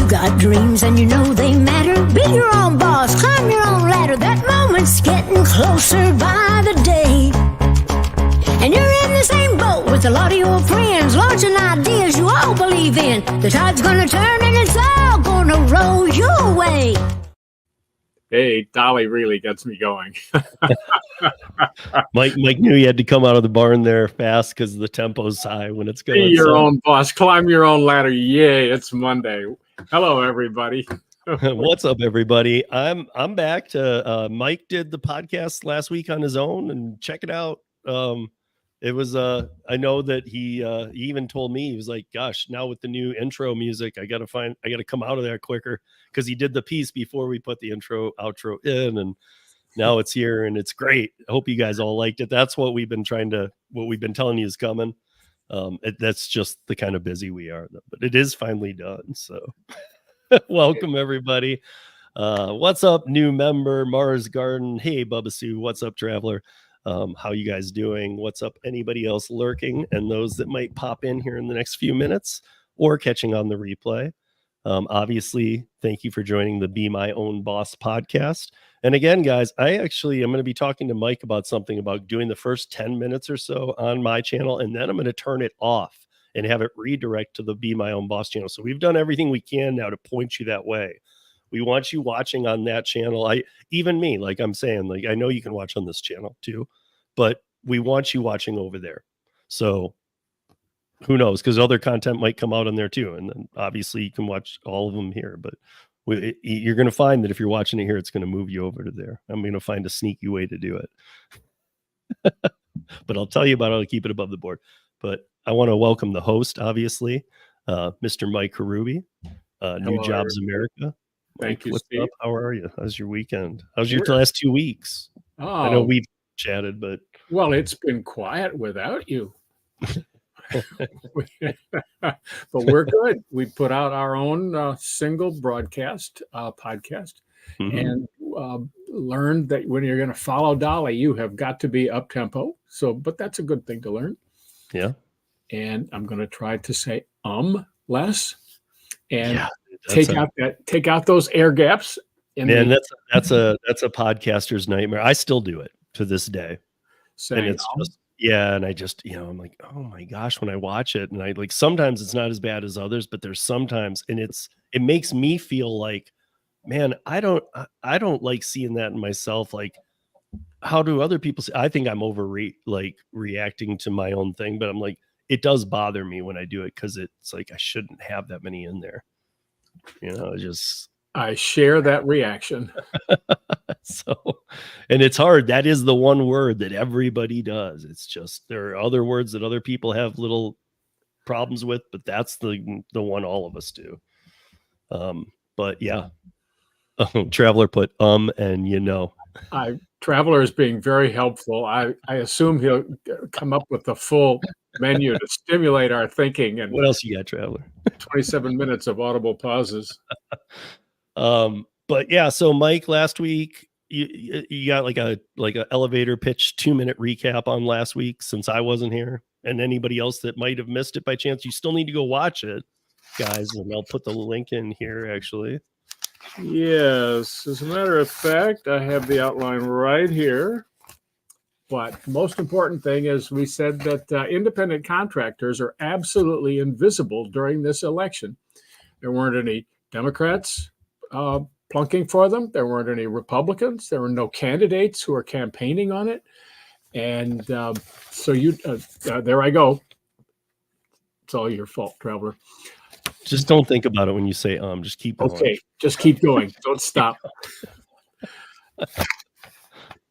You've got dreams and you know they matter. Be your own boss, climb your own ladder. That moment's getting closer by the day. And you're in the same boat with a lot of your friends, launching ideas you all believe in. The tide's gonna turn and it's all gonna roll your way. Hey, Dolly really gets me going. Mike knew he had to come out of the barn there fast because the tempo's high when it's going. Be your own boss, climb your own ladder. Yay, it's Monday. Hello, everybody. What's up, everybody? I'm back to Mike did the podcast last week on his own, and check it out. It was I know that he even told me, he was like, gosh, now with the new intro music, I gotta come out of there quicker, because he did the piece before we put the outro in, and now it's here and it's great. I hope you guys all liked it. That's what we've been telling you is coming. That's just the kind of busy we are, but it is finally done. So welcome everybody. What's up, new member Mars Garden? Hey Bubba Sue, what's up, traveler? How you guys doing? What's up, anybody else lurking, and those that might pop in here in the next few minutes or catching on the replay? Obviously, thank you for joining the Be My Own Boss podcast. And again, guys, I'm going to be talking to Mike about something about doing the first 10 minutes or so on my channel, and then I'm going to turn it off and have it redirect to the Be My Own Boss channel. So we've done everything we can now to point you that way. We want you watching on that channel. Even me, like I'm saying, like, I know you can watch on this channel too, but we want you watching over there. So who knows? Because other content might come out on there too. And then obviously you can watch all of them here, but you're going to find that if you're watching it here, it's going to move you over to there. I'm going to find a sneaky way to do it, but I'll tell you about how to keep it above the board. But I want to welcome the host, obviously, Mr. Mike Hruby, New Jobs America. Thank you, what's Steve. up? How are you? How's your weekend? How's your last 2 weeks? Oh, I know we've chatted, but well, it's been quiet without you. But we're good. We put out our own single broadcast podcast, and learned that when you're going to follow Dolly, you have got to be up tempo. So, but that's a good thing to learn. Yeah. And I'm going to try to say less, and yeah, take out those air gaps. Man, that's a podcaster's nightmare. I still do it to this day. Saying, and it's just, yeah. And I just, I'm like, oh my gosh, when I watch it, and I like, sometimes it's not as bad as others, but there's sometimes, and it makes me feel like, man, I don't like seeing that in myself. Like, how do other people say? I think I'm reacting to my own thing, but I'm like, it does bother me when I do it, because it's like, I shouldn't have that many in there. I share that reaction. So, and it's hard. That is the one word that everybody does. It's just, there are other words that other people have little problems with, but that's the one all of us do. But yeah, Traveler put and Traveler is being very helpful. I assume he'll come up with the full menu to stimulate our thinking. And what else you got, Traveler? 27 minutes of audible pauses. But yeah, so Mike, last week you got like a elevator pitch 2-minute recap on last week, since I wasn't here, and anybody else that might have missed it by chance, you still need to go watch it, guys. And I'll put the link in here, actually. Yes, as a matter of fact, I have the outline right here. But most important thing is, we said that independent contractors are absolutely invisible during this election. There weren't any Democrats plunking for them. There weren't any Republicans. There were no candidates who are campaigning on it. And so there I go. It's all your fault, Traveler. Just don't think about it when you say just keep going. Okay, just keep going. Don't stop.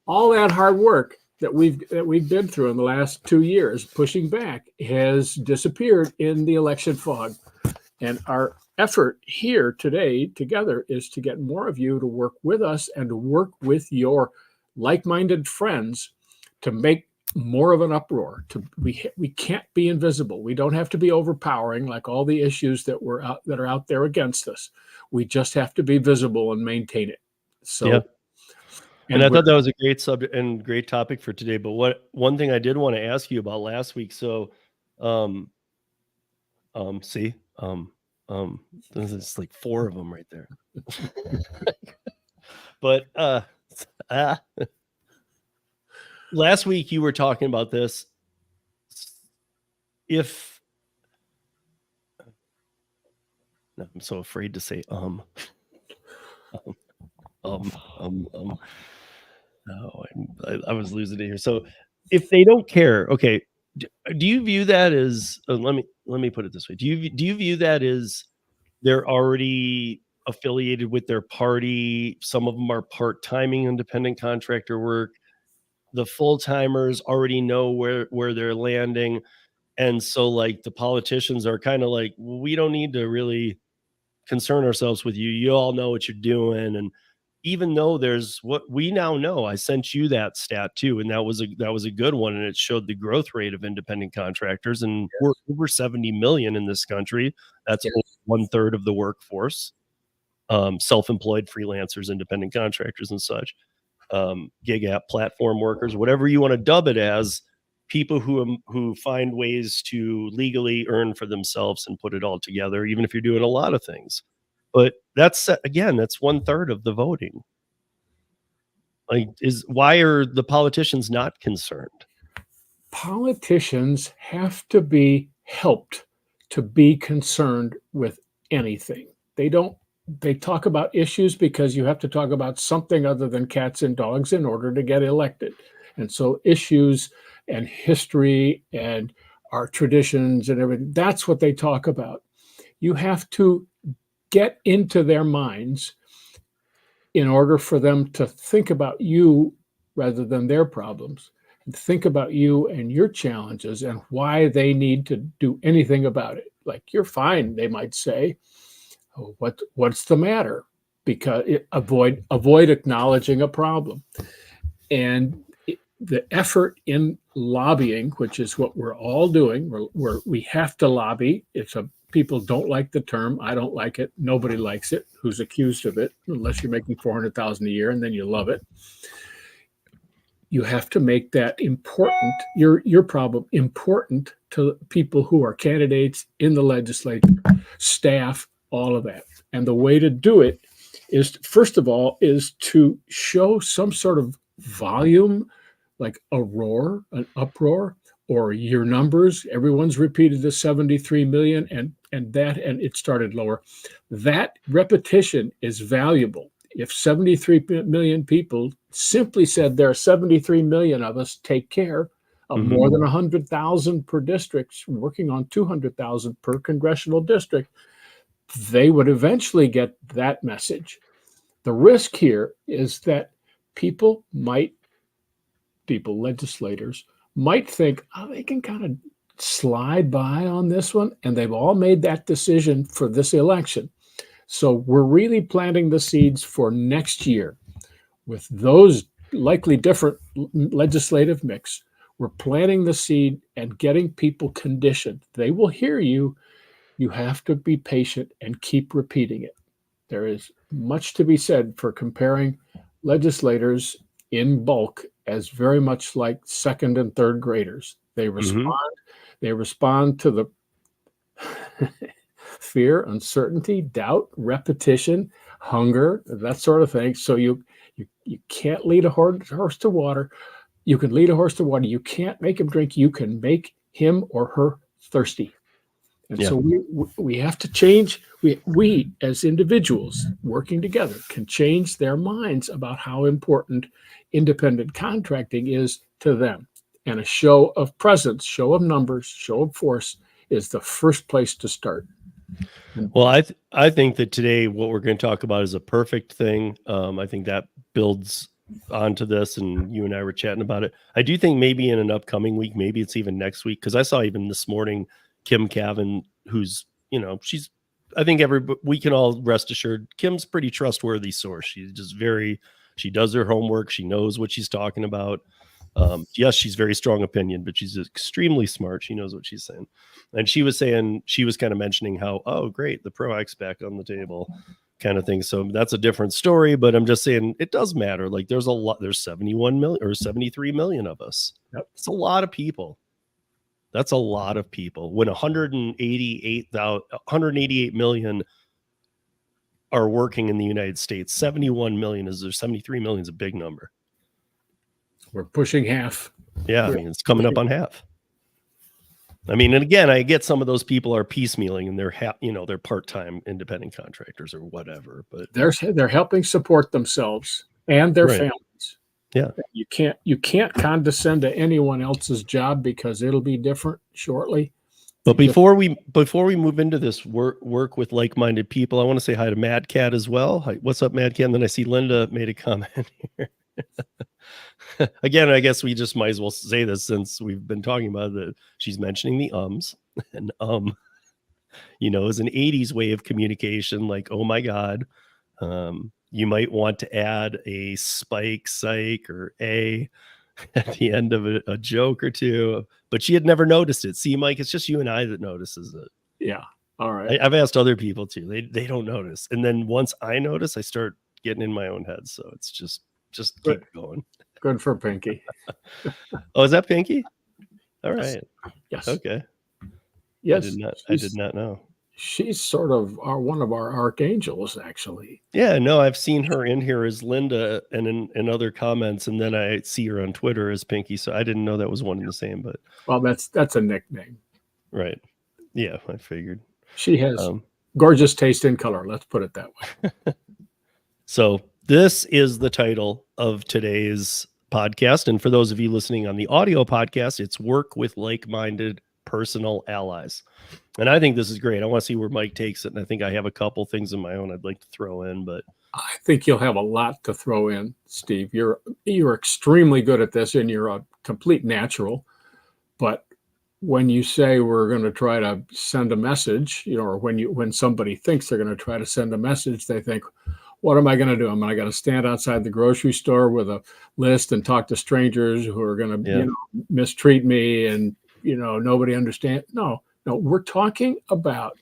All that hard work that we've been through in the last 2 years, pushing back, has disappeared in the election fog. And our effort here today together is to get more of you to work with us and to work with your like-minded friends to make more of an uproar. We can't be invisible. We don't have to be overpowering like all the issues that are out there against us. We just have to be visible and maintain it. So, yeah. And I thought that was a great subject and great topic for today. But one thing I did want to ask you about last week. So, There's like 4 of them right there. But last week you were talking about this. No, I'm so afraid to say No, I was losing it here. So if they don't care, okay, do you view that as let me put it this way. Do you view that as they're already affiliated with their party? Some of them are part-timing independent contractor work. The full-timers already know where they're landing. And so like the politicians are kind of like, well, we don't need to really concern ourselves with you. You all know what you're doing. And even though there's what we now know, I sent you that stat too, and that was a good one, and it showed the growth rate of independent contractors, and we're over 70 million in this country. That's 1/3 of the workforce, self-employed freelancers, independent contractors, and such, gig app platform workers, whatever you want to dub it as, people who find ways to legally earn for themselves and put it all together, even if you're doing a lot of things. But that's 1/3 of the voting. Like, why are the politicians not concerned? Politicians have to be helped to be concerned with anything. They talk about issues because you have to talk about something other than cats and dogs in order to get elected. And so issues and history and our traditions and everything, that's what they talk about. You have to get into their minds in order for them to think about you rather than their problems, and think about you and your challenges and why they need to do anything about it. Like, you're fine, they might say. Oh, what's the matter? Because avoid acknowledging a problem. And the effort in lobbying, which is what we're all doing, we have to lobby. People don't like the term. I don't like it. Nobody likes it who's accused of it, unless you're making $400,000 a year and then you love it. You have to make that important, your problem important to people who are candidates in the legislature, staff, all of that. And the way to do it is, first of all, is to show some sort of volume, like a roar, an uproar, or your numbers. Everyone's repeated the 73 million and it started lower. That repetition is valuable. If 73 million people simply said there are 73 million of us, take care of more than 100,000 per district, working on 200,000 per congressional district, they would eventually get that message. The risk here is that legislators might think, oh, they can kind of slide by on this one, and they've all made that decision for this election. So we're really planting the seeds for next year with those likely different legislative mix. We're planting the seed and getting people conditioned. They will hear you. You have to be patient and keep repeating it. There is much to be said for comparing legislators in bulk as very much like second and third graders. They respond to the fear, uncertainty, doubt, repetition, hunger, that sort of thing. So you can't lead a horse to water. You can lead a horse to water. You can't make him drink. You can make him or her thirsty. And so we have to change. We as individuals working together can change their minds about how important independent contracting is to them. And a show of presence, show of numbers, show of force is the first place to start. Well, I think that today what we're going to talk about is a perfect thing. I think that builds onto this, and you and I were chatting about it. I do think maybe in an upcoming week, maybe it's even next week, because I saw even this morning Kim Cavan, who's, I think we can all rest assured Kim's pretty trustworthy source. She's just she does her homework. She knows what she's talking about. Yes, she's very strong opinion, but she's extremely smart. She knows what she's saying. And she was kind of mentioning how, oh, great, the Pro-X back on the table kind of thing. So that's a different story, but I'm just saying it does matter. Like, there's 71 million or 73 million of us. Yep. It's a lot of people That's a lot of people. When 188 million are working in the United States, 71 million is there. 73 million is a big number. We're pushing half. Yeah, I mean, it's coming up on half. I mean, and again, I get some of those people are piecemealing and they're they're part-time independent contractors or whatever, but they're helping support themselves and their Right. families. Yeah. You can't condescend to anyone else's job because it'll be different shortly. But before we move into this work with like-minded people, I want to say hi to Mad Cat as well. Hi, what's up, Mad Cat? And then I see Linda made a comment here. Again, I guess we just might as well say this since we've been talking about that. She's mentioning the ums and is an 80s way of communication, like, oh my God. You might want to add a spike, psych, or a at the end of a joke or two, but she had never noticed it. See, Mike, it's just you and I that notices it. Yeah. All right. I've asked other people too. They don't notice. And then once I notice, I start getting in my own head. So it's just keep going. Good for Pinky. Oh, is that Pinky? All right. Yes. Okay. Yes. I did not know. She's sort of one of our archangels, actually. Yeah, no, I've seen her in here as Linda and in other comments, and then I see her on Twitter as Pinky. So I didn't know that was one and the same, but well, that's a nickname. Right. Yeah, I figured. She has gorgeous taste in color. Let's put it that way. So this is the title of today's podcast. And for those of you listening on the audio podcast, it's Work with Like-Minded Personal Allies. And I think this is great. I want to see where Mike takes it. And I think I have a couple things of my own I'd like to throw in, but I think you'll have a lot to throw in, Steve. You're extremely good at this and you're a complete natural. But when you say we're going to try to send a message, or when somebody thinks they're going to try to send a message, they think, what am I going to do? I got to stand outside the grocery store with a list and talk to strangers who are going to mistreat me and nobody understands. No, we're talking about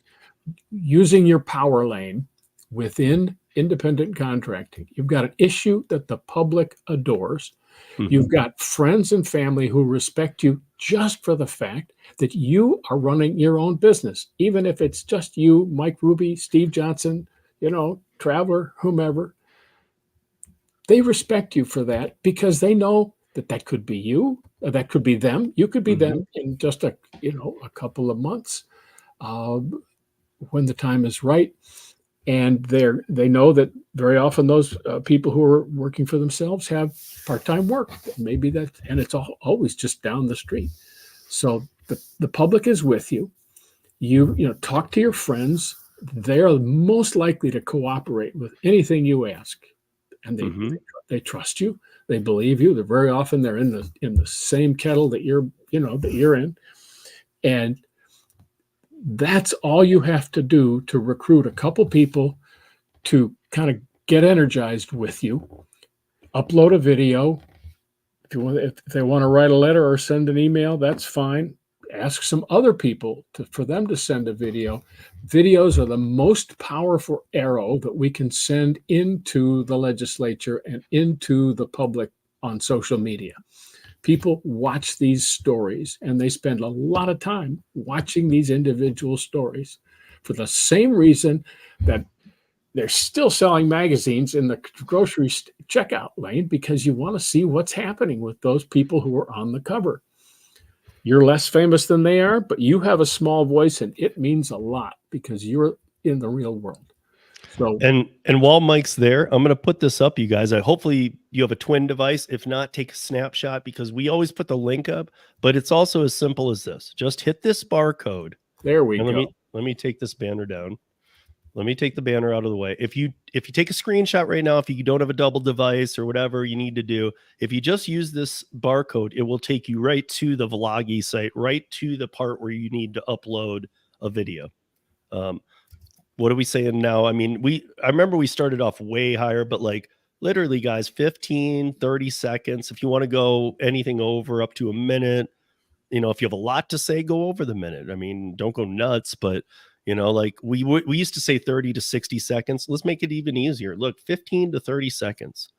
using your power lane within independent contracting. You've got an issue that the public adores. Mm-hmm. You've got friends and family who respect you just for the fact that you are running your own business, even if it's just you, Mike Hruby, Steve Johnson, Traveler, whomever. They respect you for that because they know that could be you, or that could be them. You could be them in just a couple of months when the time is right. And they know that very often those people who are working for themselves have part-time work. Maybe and it's always just down the street. So the public is with you. You talk to your friends. They're most likely to cooperate with anything you ask, and they trust you. They believe you. Very often they're in the same kettle that you're in, and that's all you have to do to recruit a couple people to kind of get energized with you. Upload a video. If they want to write a letter or send an email, that's fine. Ask some other people for them to send a video. Videos are the most powerful arrow that we can send into the legislature and into the public on social media. People watch these stories and they spend a lot of time watching these individual stories for the same reason that they're still selling magazines in the grocery checkout lane, because you want to see what's happening with those people who are on the cover. You're less famous than they are, but you have a small voice and it means a lot because you're in the real world. So, and while Mike's there, I'm going to put this up, you guys. Hopefully you have a twin device. If not, take a snapshot, because we always put the link up, but it's also as simple as this. Just hit this barcode. There we go. Let me take this banner down. Let me take the banner out of the way. If you take a screenshot right now, if you don't have a double device or whatever you need to do, if you just use this barcode, it will take you right to the Vloggy site, right to the part where you need to upload a video. What are we saying now? I mean, I remember we started off way higher, but like literally, guys, 15, 30 seconds. If you want to go anything over up to a minute, if you have a lot to say, go over the minute. I mean, don't go nuts, but like we used to say 30 to 60 seconds. Let's make it even easier. Look, 15 to 30 seconds.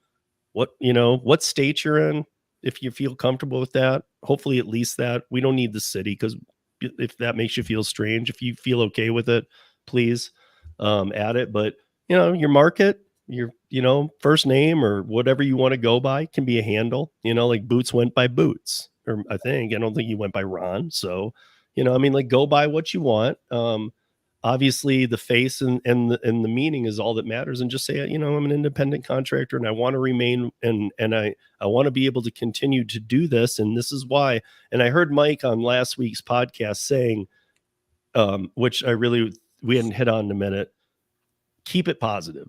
What state you're in. if you feel comfortable with that. Hopefully at least that. We don't need the city, because if that makes you feel strange, if you feel okay with it, please add it. But your market, your first name or whatever you want to go by can be a handle. Like Boots went by Boots, or I don't think he went by Ron. So like, go by what you want. Obviously the face and the meaning is all that matters, and just say, I'm an independent contractor and I want to remain, and I want to be able to continue to do this, and this is why. And I heard Mike on last week's podcast saying, which we hadn't hit on in a minute, keep it positive.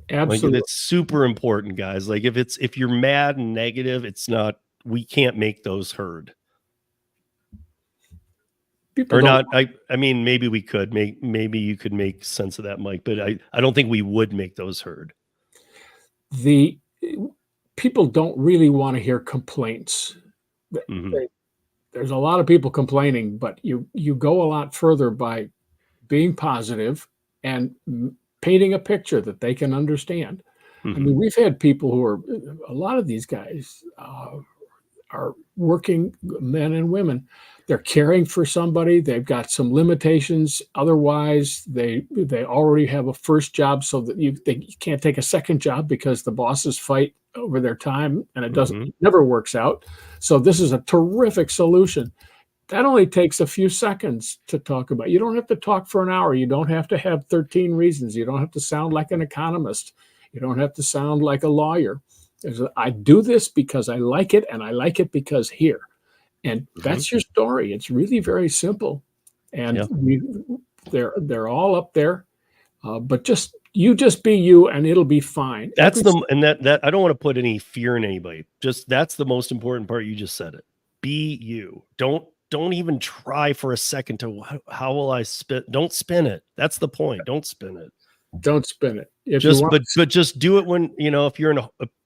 Absolutely. Like, it's super important, guys. Like, if you're mad and negative, we can't make those heard. Or not. I mean, maybe we could maybe you could make sense of that, Mike, but I don't think we would make those heard. The people don't really want to hear complaints. Mm-hmm. There's a lot of people complaining, but you go a lot further by being positive and painting a picture that they can understand. Mm-hmm. I mean, we've had people a lot of these guys are working men and women. They're caring for somebody. They've got some limitations. Otherwise, they already have a first job, so that you can't take a second job because the bosses fight over their time, and it never works out. So this is a terrific solution. That only takes a few seconds to talk about. You don't have to talk for an hour. You don't have to have 13 reasons. You don't have to sound like an economist. You don't have to sound like a lawyer. I do this because I like it, and I like it because here. And that's your story. It's really very simple. And they're all up there. But just be you, and it'll be fine. That I don't want to put any fear in anybody. Just, that's the most important part. You just said it. Be you. Don't even try for a second to, how will I spin? Don't spin it. That's the point. Don't spin it. Don't spin it. But just do it when, if you're in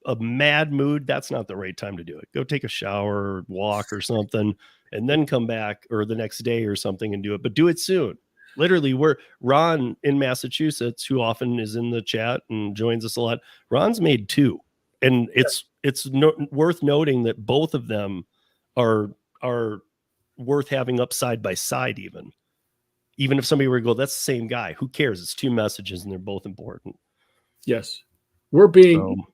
a mad mood, that's not the right time to do it. Go take a shower or walk or something, and then come back, or the next day or something, and do it. But do it soon. Literally, Ron in Massachusetts, who often is in the chat and joins us a lot, Ron's made 2. And it's worth noting that both of them are worth having up side by side. Even if somebody were to go, that's the same guy, who cares? It's 2 messages and they're both important. Yes.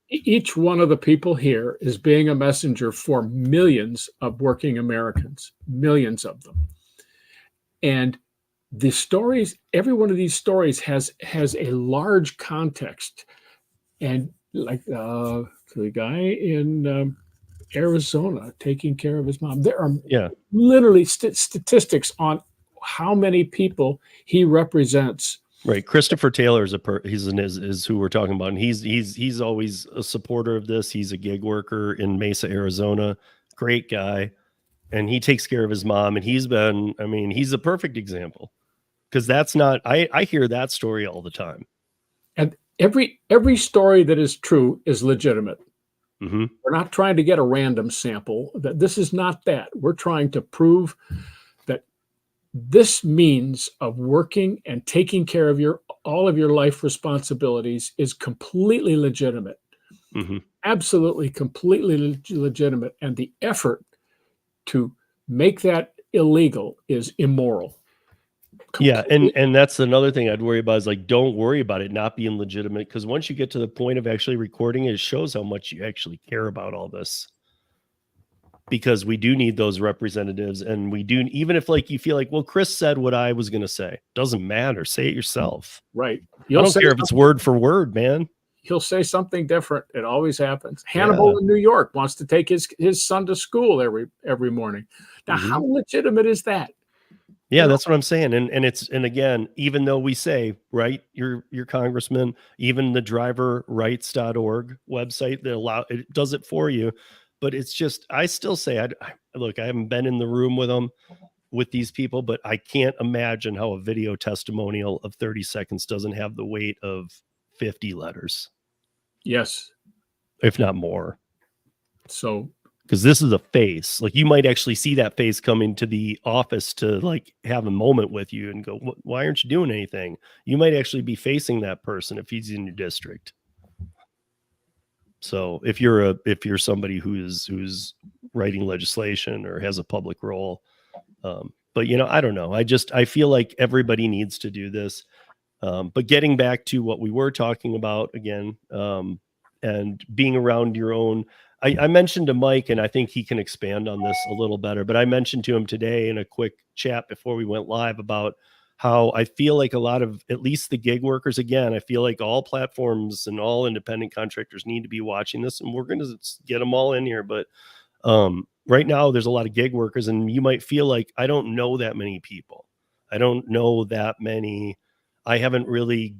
Each one of the people here is being a messenger for millions of working Americans, millions of them. And the stories, every one of these stories has a large context. And like the guy in Arizona taking care of his mom, there are literally statistics on how many people he represents. Right. Christopher Taylor is who we're talking about. And he's always a supporter of this. He's a gig worker in Mesa, Arizona. Great guy. And he takes care of his mom. And he's a perfect example, because that's not, I hear that story all the time. And every story that is true is legitimate. Mm-hmm. We're not trying to get a random sample. That this is not that. We're trying to prove that this means of working and taking care of all of your life responsibilities is completely legitimate. Mm-hmm. Absolutely, completely legitimate. And the effort to make that illegal is immoral. Yeah, and that's another thing I'd worry about, is like, don't worry about it not being legitimate, because once you get to the point of actually recording it, it shows how much you actually care about all this. Because we do need those representatives, and we do, even if like you feel like, well, Chris said what I was going to say, doesn't matter. Say it yourself. Right. I don't care if it's word for word, man. He'll say something different. It always happens. Hannibal in New York wants to take his son to school every morning. Now, how legitimate is that? Yeah, that's what I'm saying. And again, even though we say, right, your congressman, even the driverrights.org website that it does it for you. But it's just, I still say, look, I haven't been in the room with these people, but I can't imagine how a video testimonial of 30 seconds doesn't have the weight of 50 letters. Yes. If not more. So, because this is a face, like, you might actually see that face come into the office to like have a moment with you and go, why aren't you doing anything? You might actually be facing that person if he's in your district. So if you're somebody who's writing legislation or has a public role, but I don't know. I feel like everybody needs to do this. But getting back to what we were talking about again, and being around your own, I mentioned to Mike, and I think he can expand on this a little better, but I mentioned to him today in a quick chat before we went live about how I feel like a lot of, at least the gig workers, again, I feel like all platforms and all independent contractors need to be watching this, and we're going to get them all in here. But right now there's a lot of gig workers, and you might feel like, I don't know that many people. I don't know that many. I haven't really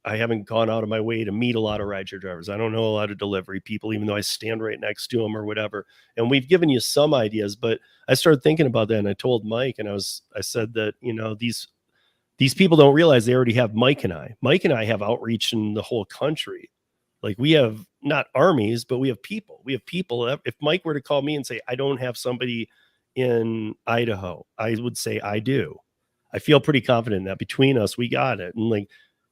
I haven't gone out of my way to meet a lot of rideshare drivers. I don't know a lot of delivery people, even though I stand right next to them or whatever. And we've given you some ideas, but I started thinking about that, and I told Mike, and I said that, these people don't realize they already have Mike and I. Mike and I have outreach in the whole country. Like, we have not armies, but we have people. We have people. If Mike were to call me and say, I don't have somebody in Idaho, I would say, I do. I feel pretty confident that between us, we got it. And like,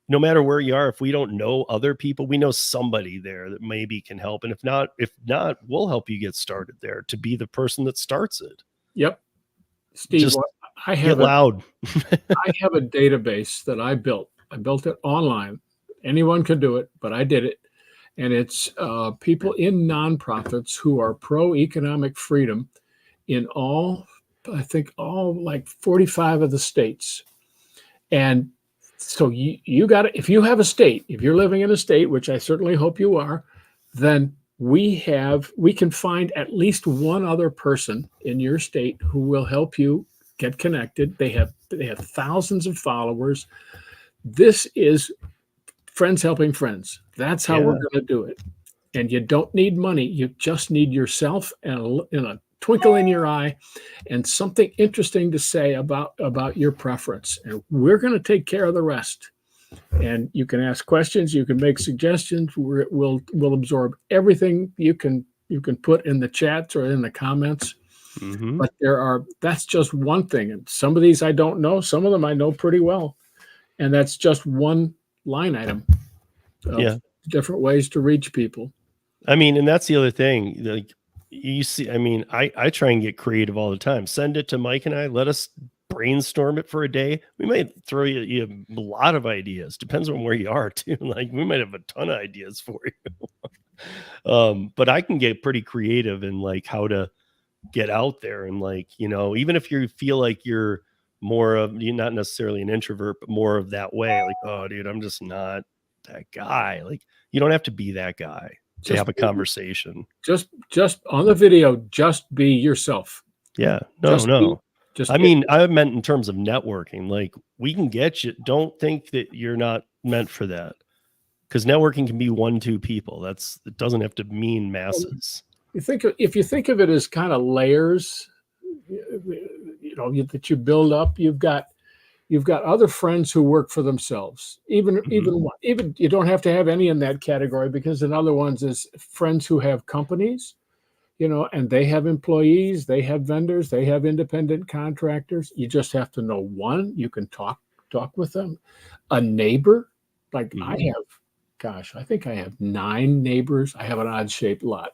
no matter where you are, if we don't know other people, we know somebody there that maybe can help. And if not, we'll help you get started there to be the person that starts it. Yep. Steve, Just I have loud. I have a database that I built. I built it online. Anyone can do it, but I did it. And it's people in nonprofits who are pro-economic freedom in all like 45 of the states. And so you got to, if you have a state, if you're living in a state, which I certainly hope you are, then we can find at least one other person in your state who will help you get connected. They have thousands of followers. This is friends helping friends. That's how we're going to do it. And you don't need money. You just need yourself and a twinkle in your eye and something interesting to say about your preference. And we're going to take care of the rest. And you can ask questions. You can make suggestions. We'll absorb everything you can put in the chats or in the comments. Mm-hmm. But that's just one thing. And some of these I don't know. Some of them I know pretty well. And that's just one line item of different ways to reach people. I mean, and that's the other thing. Like, you see, I mean, I try and get creative all the time. Send it to Mike and I. Let us brainstorm it for a day. We might throw you a lot of ideas. Depends on where you are too. Like, we might have a ton of ideas for you. But I can get pretty creative in like how to get out there, and like, even if you feel like you're not necessarily an introvert, but more of that way, like, oh dude, I'm just not that guy. Like, you don't have to be that guy to have a conversation. Just on the video, just be yourself. Yeah. No. I mean, I meant in terms of networking. Like, we can get you. Don't think that you're not meant for that, because networking can be 1-2 people. It doesn't have to mean masses. If you think of it as kind of layers, that you build up, you've got other friends who work for themselves. Even you don't have to have any in that category, because another ones is friends who have companies, and they have employees, they have vendors, they have independent contractors. You just have to know one. You can talk with them. A neighbor, like I think I have 9 neighbors. I have an odd shaped lot.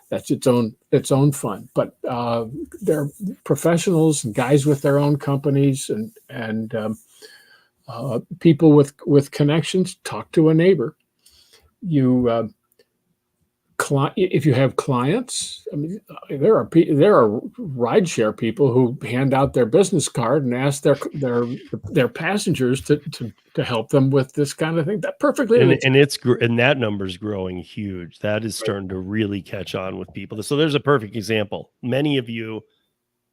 That's its own fun. But they're professionals, guys with their own companies, and people with connections. Talk to a neighbor. If you have clients, I mean, there are rideshare people who hand out their business card and ask their passengers to help them with this kind of thing. That perfectly, and that number's growing huge. That is starting to really catch on with people. So there's a perfect example. Many of you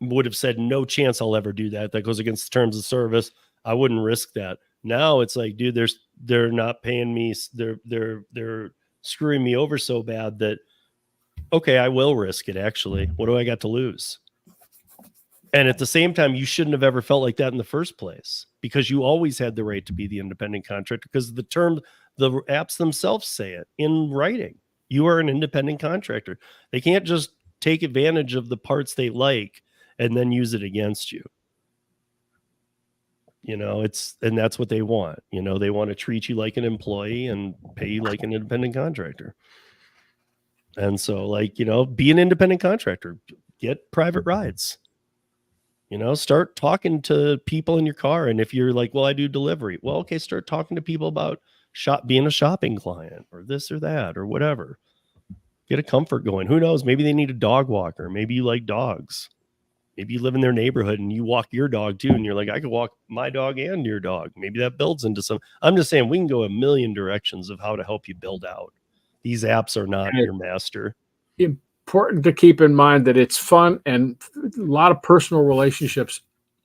would have said, no chance I'll ever do that. That goes against the terms of service. I wouldn't risk that. Now it's like, dude, they're not paying me. They're screwing me over so bad that, okay, I will risk it. Actually, what do I got to lose? And at the same time, you shouldn't have ever felt like that in the first place, because you always had the right to be the independent contractor, because the apps themselves say it in writing. You are an independent contractor. They can't just take advantage of the parts they like and then use it against you. and that's what they want. They want to treat you like an employee and pay you like an independent contractor. And so, like, be an independent contractor, get private rides, start talking to people in your car. And if you're like, well, I do delivery. Well, okay, start talking to people about being a shopping client or this or that or whatever. Get a comfort going. Who knows? Maybe they need a dog walker. Maybe you like dogs. Maybe you live in their neighborhood and you walk your dog too. And you're like, I could walk my dog and your dog. Maybe that builds into some. I'm just saying we can go a million directions of how to help you build out. These apps are not your master. Important to keep in mind that it's fun and a lot of personal relationships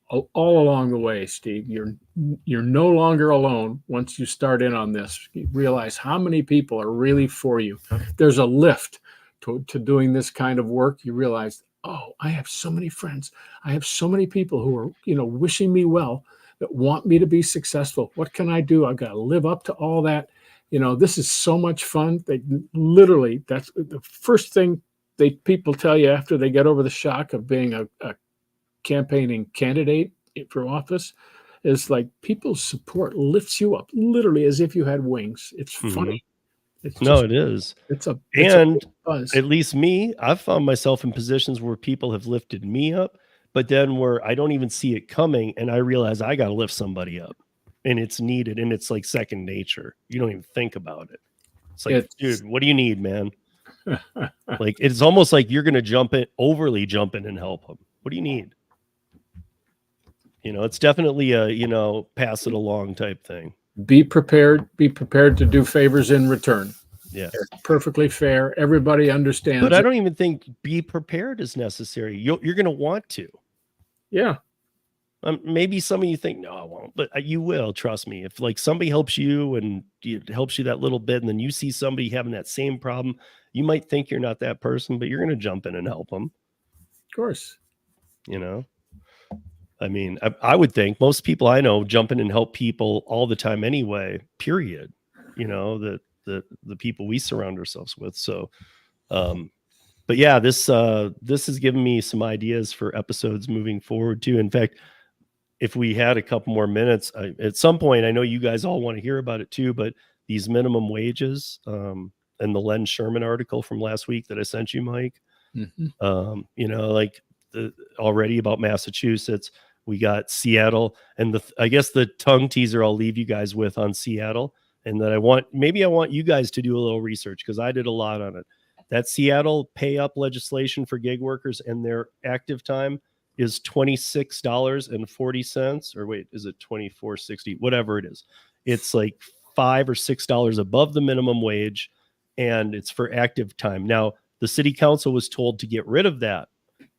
all along the way, Steve. You're no longer alone once you start in on this. You realize how many people are really for you. There's a lift to doing this kind of work. You realize, oh, I have so many friends. I have so many people who are, wishing me well, that want me to be successful. What can I do? I've got to live up to all that. This is so much fun. They literally, that's the first thing people tell you after they get over the shock of being a campaigning candidate for office, is like people's support lifts you up literally as if you had wings. It's funny. It is. It's a buzz. At least me, I've found myself in positions where people have lifted me up, but then where I don't even see it coming and I realize I got to lift somebody up. And it's needed, and it's like second nature. You don't even think about it. It's like, dude, what do you need, man? Like, it's almost like you're going to overly jump in and help them. What do you need? It's definitely a, pass it along type thing. Be prepared to do favors in return. Yeah. They're perfectly fair. Everybody understands. But I don't even think be prepared is necessary. You're going to want to. Yeah. Maybe some of you think, no, I won't, but you will. Trust me. If like somebody helps you and it helps you that little bit, and then you see somebody having that same problem, you might think you're not that person, but you're going to jump in and help them. Of course. I mean, I would think most people I know jump in and help people all the time anyway, period. The people we surround ourselves with. So, but yeah, this has given me some ideas for episodes moving forward too. In fact, if we had a couple more minutes, at some point, I know you guys all want to hear about it too, but these minimum wages and the Len Sherman article from last week that I sent you, Mike, like already about Massachusetts, we got Seattle, and I guess the tongue teaser I'll leave you guys with on Seattle, and that I want you guys to do a little research because I did a lot on it. That Seattle pay up legislation for gig workers and their active time is $26.40, or wait, is it $24.60? Whatever it is. It's like $5 or $6 above the minimum wage, and it's for active time. Now, the city council was told to get rid of that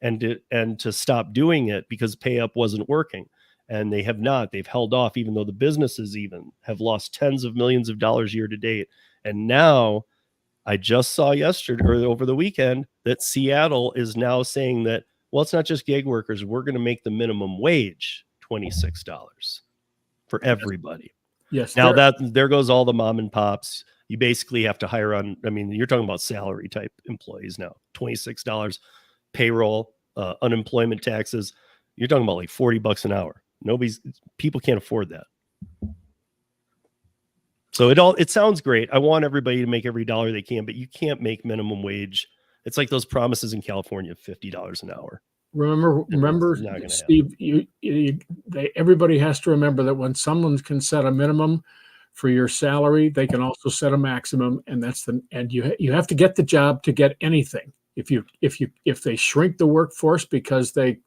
and to stop doing it because pay up wasn't working. And they have not. They've held off, even though the businesses even have lost tens of millions of dollars year to date. And now I just saw yesterday or over the weekend that Seattle is now saying that, well, it's not just gig workers. We're going to make the minimum wage $26 for everybody. Yes. Now there goes all the mom and pops. You basically have to hire on. I mean, you're talking about salary type employees now. $26 payroll, unemployment taxes. You're talking about like $40 an hour. People can't afford that. So it sounds great. I want everybody to make every dollar they can, but you can't make minimum wage. It's like those promises in California of $50 an hour. Remember, Steve, everybody has to remember that when someone can set a minimum for your salary, they can also set a maximum, and you have to get the job to get anything. If they shrink the workforce because there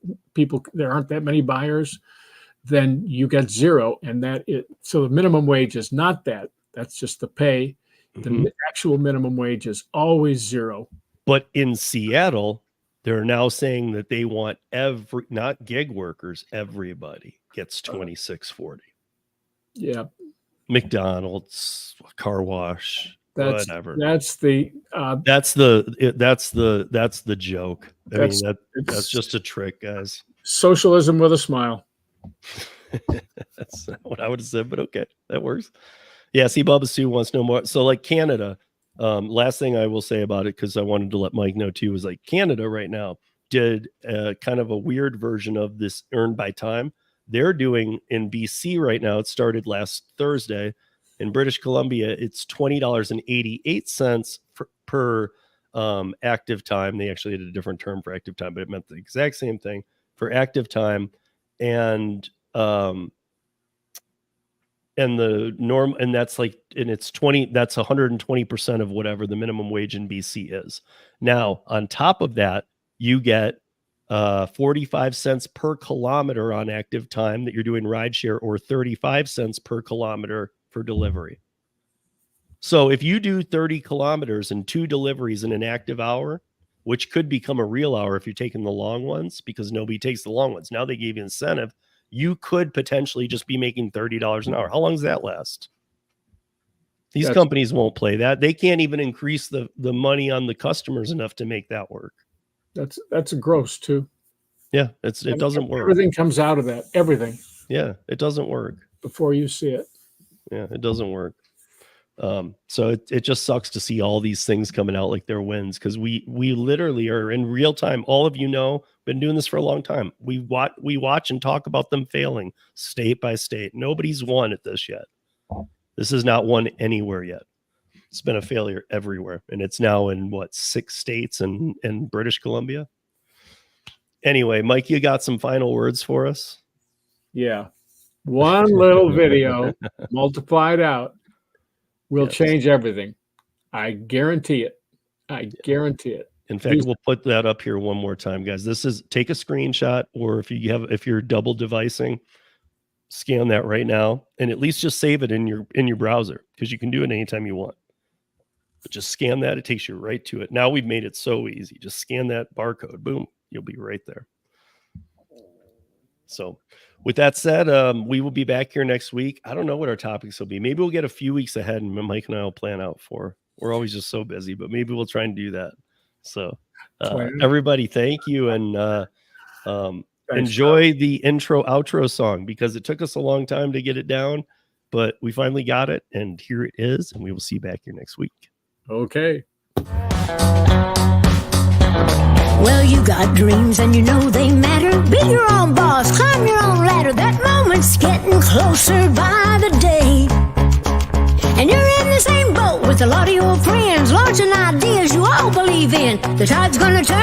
aren't that many buyers, then you get zero, and so the minimum wage is not that. That's just the pay. The actual minimum wage is always zero. But in Seattle, they're now saying that they want not gig workers, everybody gets $26.40. Yeah. McDonald's, car wash, whatever. That's the joke. I mean, that's just a trick, guys. Socialism with a smile. That's not what I would have said, but okay, that works. Yeah, see, Bubba Sue wants to know more. So like Canada, last thing I will say about it, because I wanted to let Mike know too, is like Canada right now did kind of a weird version of this earned by time. they're doing in BC right now. It started last Thursday. In British Columbia, it's $20.88 per active time. They actually had a different term for active time, but it meant the exact same thing for active time. And the norm, and that's like, and it's 20, that's 120% of whatever the minimum wage in BC is. Now, on top of that, you get 45 cents per kilometer on active time that you're doing rideshare, or 35 cents per kilometer for delivery. So if you do 30 kilometers and 2 deliveries in an active hour, which could become a real hour if you're taking the long ones, because nobody takes the long ones. Now they gave you incentive. You could potentially just be making $30 an hour. How long does that last? These companies won't play that. They can't even increase the money on the customers enough to make that work. That's a gross too. Yeah, it doesn't work. Everything comes out of that. Everything. Yeah, it doesn't work. Before you see it. Yeah, it doesn't work. So it just sucks to see all these things coming out like they're wins, because we literally are in real time. All of you know, been doing this for a long time. We watch and talk about them failing state by state. Nobody's won at this yet. This is not won anywhere yet. It's been a failure everywhere, and it's now in 6 states and British Columbia. Anyway, Mike, you got some final words for us? Yeah, one little video multiplied out will change everything. I guarantee it. I guarantee it. In fact, we'll put that up here one more time, guys. This is, take a screenshot, or if you're double devicing, scan that right now, and at least just save it in your browser, because you can do it anytime you want. But just scan that, it takes you right to it. Now we've made it so easy. Just scan that barcode, boom, you'll be right there. So with that said, we will be back here next week. I don't know what our topics will be. Maybe we'll get a few weeks ahead, and Mike and I will plan out for. We're always just so busy, but maybe we'll try and do that. So everybody, thank you. And enjoy the intro outro song, because it took us a long time to get it down, but we finally got it, and here it is, and we will see you back here next week. Okay. Well, you got dreams and you know they matter. Be your own boss, climb your own ladder. That moment's getting closer by the day. And you're in the same boat with a lot of your friends, launching ideas you all believe in. The tide's gonna turn.